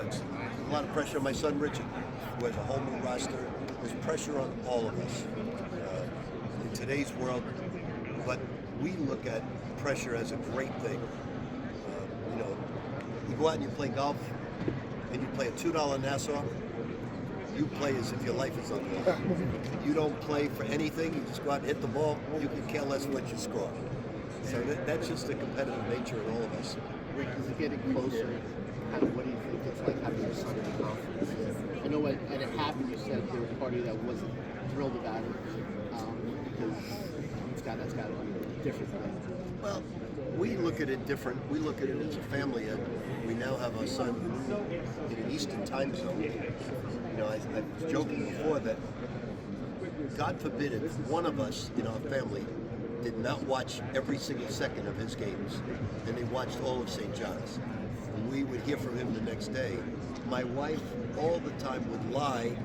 It's a lot of pressure on my son Richard, who has a whole new roster. There's pressure on all of us in today's world, but we look at pressure as a great thing. You go out and you play golf, and you play a $2 Nassau. You play as if your life is on the line. You don't play for anything. You just go out and hit the ball. You can care less what you score. So that's just the competitive nature in all of us. Rick, is it getting closer? What do you think it's like having your son in the conference? I know when it happened, you said there was a party that wasn't thrilled about it because that's got to be a different thing. Well, we look at it different. We look at it as a family, and we now have our son in an Eastern time zone. I was joking before that, God forbid, if one of us in our family did not watch every single second of his games, and they watched all of St. John's, we would hear from him the next day. My wife all the time would lie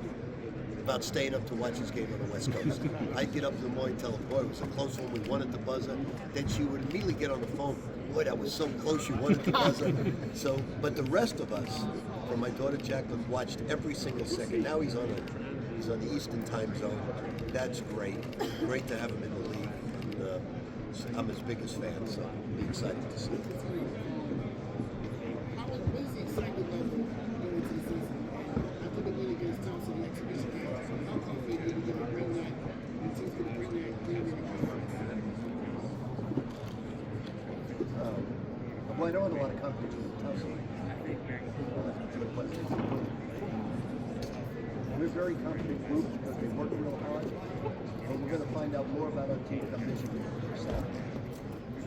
about staying up to watch his game on the West Coast. I'd get up in the morning and tell her, boy, it was a close one, we won at the buzzer. Then she would immediately get on the phone, boy, that was so close, you won at the buzzer. But the rest of us, from my daughter Jacqueline, watched every single second. Now he's on the Eastern time zone. That's great. Great to have him in the league. I'm his biggest fan, so I'll be excited to see him. What is the excitement level going into the season? After the win against Thompson, the exhibition game, how confident are you going to bring that? Your team's going to bring that game in? Well, I don't have a lot of confidence in Thompson. We're very confident group because we work real hard, but we're going to find out more about our team come Michigan Saturday.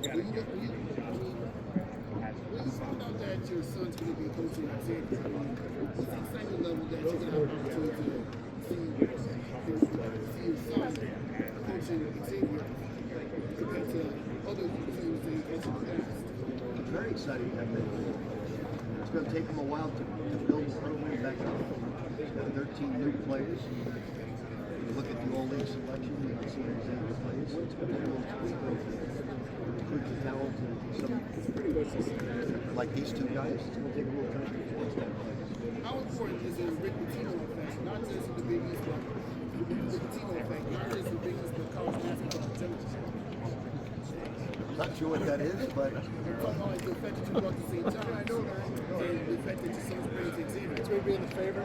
When you found out that your son's going to be coaching Xavier, what's the excitement level that you're going to have an opportunity to see your son coaching Xavier compared to other teams that you've coached in the past? It's very exciting to have him. It's going to take him a while to build the program back up. He's got 13 new players. You look at the all-league selection, you can see Xavier plays. It's going to take a little time to recruit the talent like these two guys. It's going to take a little time to force that play. How important is the Rick Pitino effect, not just in the Big East, but the Rick Pitino effect, not just the Big East, but college basketball in general? Not sure what that is, but You're talking about the effect that you brought to St. John's, and the effect that your son's bringing to Xavier. It's going to be in the favor. I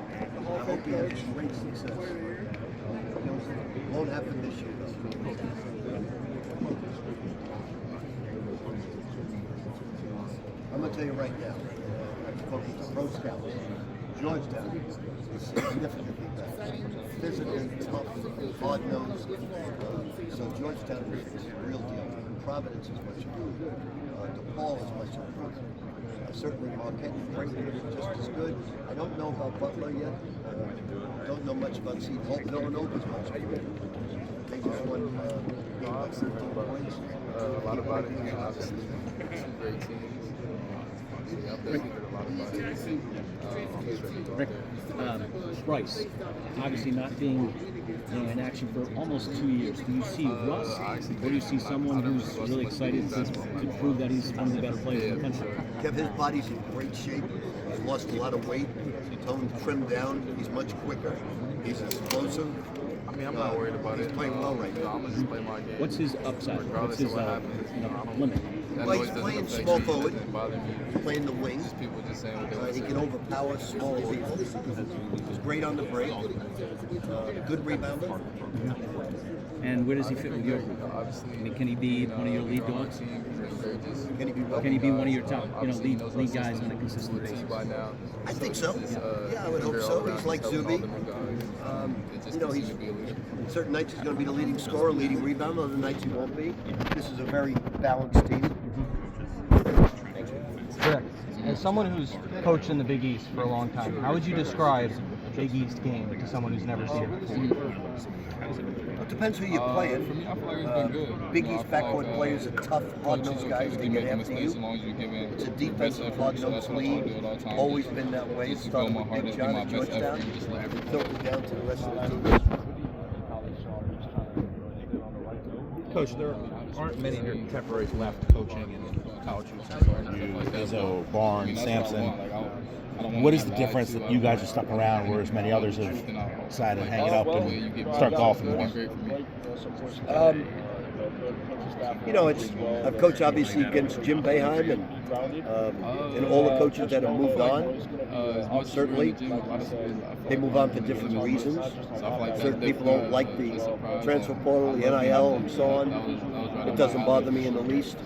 hope he has great success. Won't happen this year, though. I'm going to tell you right now, I've spoken to pro scouts. Georgetown is significantly better. Physically tough, hard-nosed. So Georgetown is a real deal. Providence is much improved. DePaul is much improved. Certainly Marquette and Franklin is just as good. I don't know about Butler yet. Don't know much about Seton Hall. Villanova is much improved. They just won game by 13 points. A lot about it. Obviously, some great teams. Rick, Bryce, obviously not being in action for almost 2 years. Do you see Russ, or do you see someone who's really excited to prove that he's one of the better players in the country? Kev, his body's in great shape. He's lost a lot of weight. Tone trimmed down. He's much quicker. He's explosive. I mean, I'm not worried about it. He's playing well right now. I'm going to just play my game. What's his upside? What's his limit? Well, he's playing small forward. He's playing the wing. People just saying what they want to He say. can overpower small people. He's great on the break. Good rebounder. And where does he fit with your? I mean, can he be one of your lead dogs? Can he be Can he be one of your top, lead guys on a consistent basis? I think so. Yeah, I would hope so. He's like Zuby. He's certain nights he's going to be the leading scorer, leading rebounder. Other nights he won't be. This is a very balanced team. Correct. As someone who's coached in the Big East for a long time, how would you describe a Big East game to someone who's never seen it before? It depends who you're playing. For me, I feel like it's been good. Big East backcourt players are tough, hard-nosed guys. They get after you. It's a defensive, hard-nosed league. Always been that way. It started with Big John at Georgetown. Filtered down to the rest of the team. Coach, aren't many contemporaries left coaching in college hoops. Izzo, Barnes, Sampson. What is the difference that you guys are stuck around, whereas many others have decided to hang it up and start golfing more? You know, I've coached obviously against Jim Boeheim and all the coaches that have moved on. Certainly, they move on for different reasons. Certain people don't like the transfer portal, the NIL, and so on. It doesn't bother me in the least.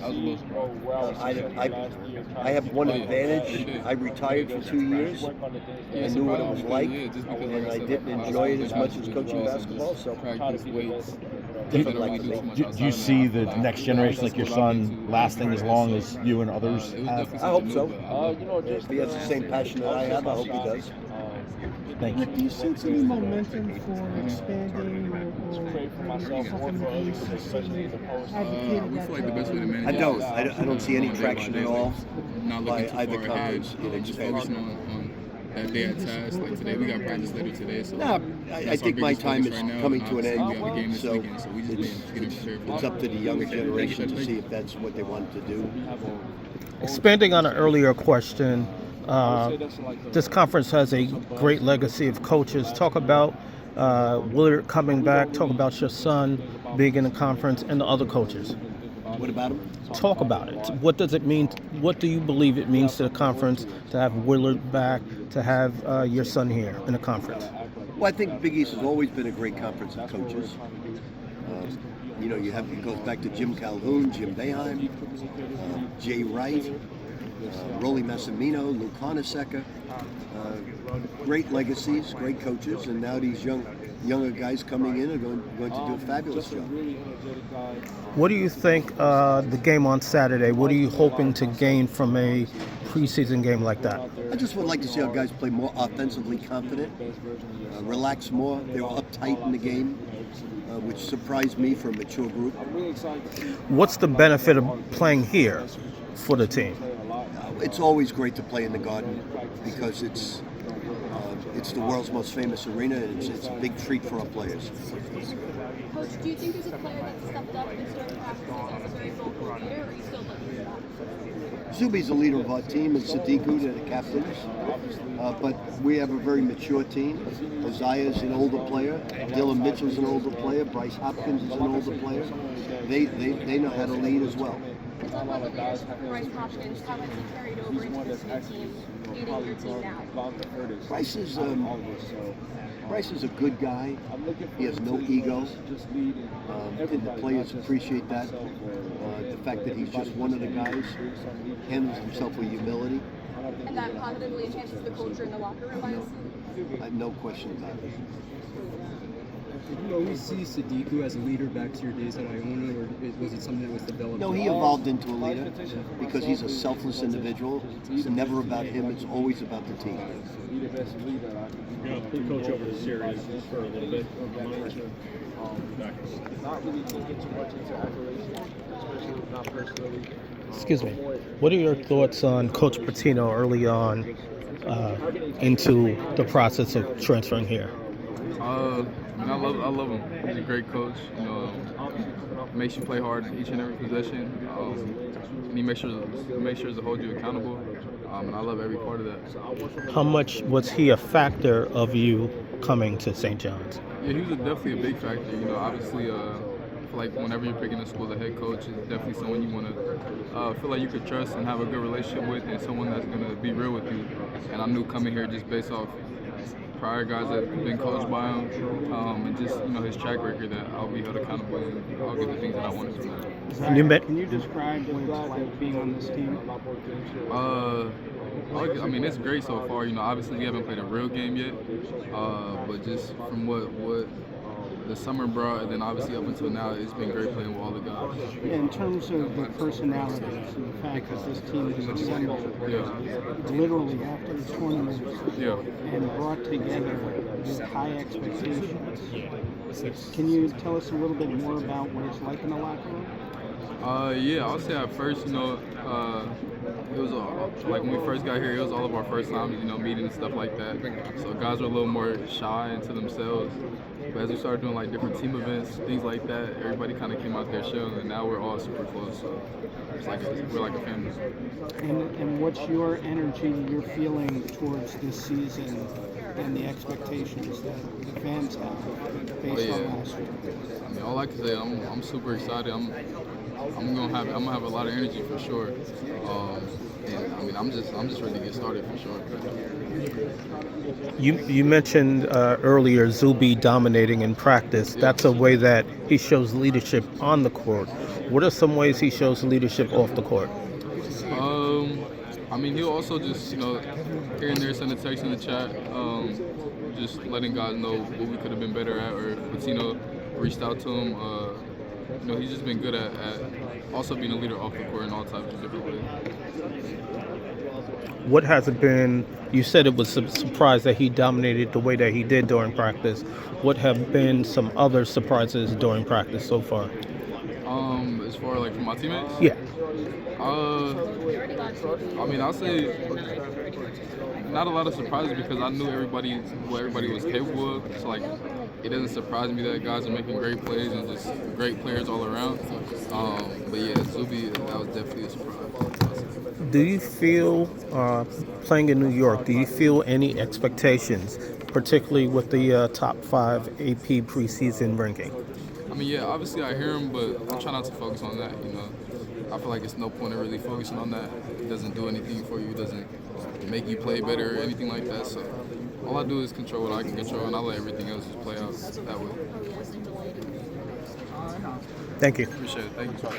I have one advantage. I retired for 2 years. I knew what it was like, and I didn't enjoy it as much as coaching basketball. So, different like me. Do you see the next generation, like your son, lasting as long as you and others have? I hope so. If he has the same passion that I have, I hope he does. Thank you. Rick, do you sense any momentum for expanding or something that you advocated We feel like the best way to manage I don't see any traction at all not by looking too either far ahead, conference in just focusing expansion. on that day at task. Like today, we got practice later today, so No, I think my time is coming to an We have a end, game this so weekend, so we just getting prepared for it's up to the younger generation to see if that's what they want to do. Expanding on an earlier question, this conference has a great legacy of coaches. Talk about Willard coming back. Talk about your son being in the conference and the other coaches. What about them? Talk about it. What does it mean? What do you believe it means to the conference to have Willard back, to have your son here in the conference? Well, I think Big East has always been a great conference of coaches. You know, it goes back to Jim Calhoun, Jim Boeheim, Jay Wright, Rolly Massimino, Lou Conaseca. Great legacies, great coaches, and now these younger guys coming in are going to do a fabulous job. What do you think the game on Saturday? What are you hoping to gain from a preseason game like that? I just would like to see our guys play more offensively confident, relax more. They were uptight in the game, which surprised me for a mature group. What's the benefit of playing here for the team? It's always great to play in the Garden because it's the world's most famous arena, and it's a big treat for our players. Coach, do you think there's a player that stepped up and started practices as a very vocal leader, or are you still looking for that? Zuby's the leader of our team, and Sadiku, they're the captains. But we have a very mature team. Oziyah's an older player. Dylan Mitchell's an older player. Bryce Hopkins is an older player. They know how to lead as well. Talk about the leadership of Bryce Hopkins. How has he carried over into this new team, leading your team now? Bryce is a good guy. He has no ego, and the players appreciate that. The fact that he's just one of the guys, handles himself with humility. And that positively enhances the culture in the locker room, I assume? I have no question about it. Did you always see Sadiku as a leader back to your days at Iona, or was it something that was developed? No, he evolved into a leader because he's a selfless individual. It's never about him, it's always about the team. We coach over the series for a little bit. Excuse me. What are your thoughts on Coach Pitino early on into the process of transferring here? I love him. He's a great coach. You know, makes you play hard each and every possession. And he makes sure to hold you accountable. And I love every part of that. How much was he a factor of you coming to St. John's? Yeah, he was definitely a big factor. You know, obviously, like whenever you're picking a school as a head coach, it's definitely someone you want to feel like you could trust and have a good relationship with, and someone that's going to be real with you. And I knew coming here just based off prior guys that have been coached by him, and just his track record that I'll be held accountable and I'll get the things that I wanted from that. Can you describe what it's like being on this team? I mean, it's great so far. You know, obviously we haven't played a real game yet, but just from what the summer brought, and then obviously up until now, it's been great playing with all the guys. Yeah, in terms of the personalities and the fact that this team is assembled literally after the tournament and brought together with high expectations. Can you tell us a little bit more about what it's like in the locker room? Yeah, I'll say at first, it was like when we first got here, it was all of our first times, meeting and stuff like that. So guys were a little more shy into themselves. But as we started doing like different team events, things like that, everybody kind of came out their shell, and now we're all super close. So it's like we're like a family. And what's your energy you're feeling towards this season and the expectations that the fans have based on last year? I mean, all I can say, I'm super excited. I'm gonna have a lot of energy for sure. And I mean, I'm just ready to get started for sure. You mentioned earlier Zuby dominating in practice. That's a way that he shows leadership on the court. What are some ways he shows leadership off the court? I mean, he'll also just, here and there send a text in the chat, just letting guys know what we could have been better at, or Pitino reached out to him. He's just been good at also being a leader off the court in all types of different ways. What has it been? You said it was a surprise that he dominated the way that he did during practice. What have been some other surprises during practice so far? As far like from my teammates? Yeah. I mean, I'll say not a lot of surprises because I knew what everybody was capable of. So like, it doesn't surprise me that guys are making great plays and just great players all around. But yeah, Zuby, that was definitely a surprise. Do you feel, playing in New York, do you feel any expectations, particularly with the top 5 AP preseason ranking? I mean, yeah, obviously I hear him, but I try not to focus on that, I feel like it's no point in really focusing on that. It doesn't do anything for you. It doesn't make you play better or anything like that. So all I do is control what I can control, and I let everything else just play out that way. Thank you. Appreciate it. Thank you.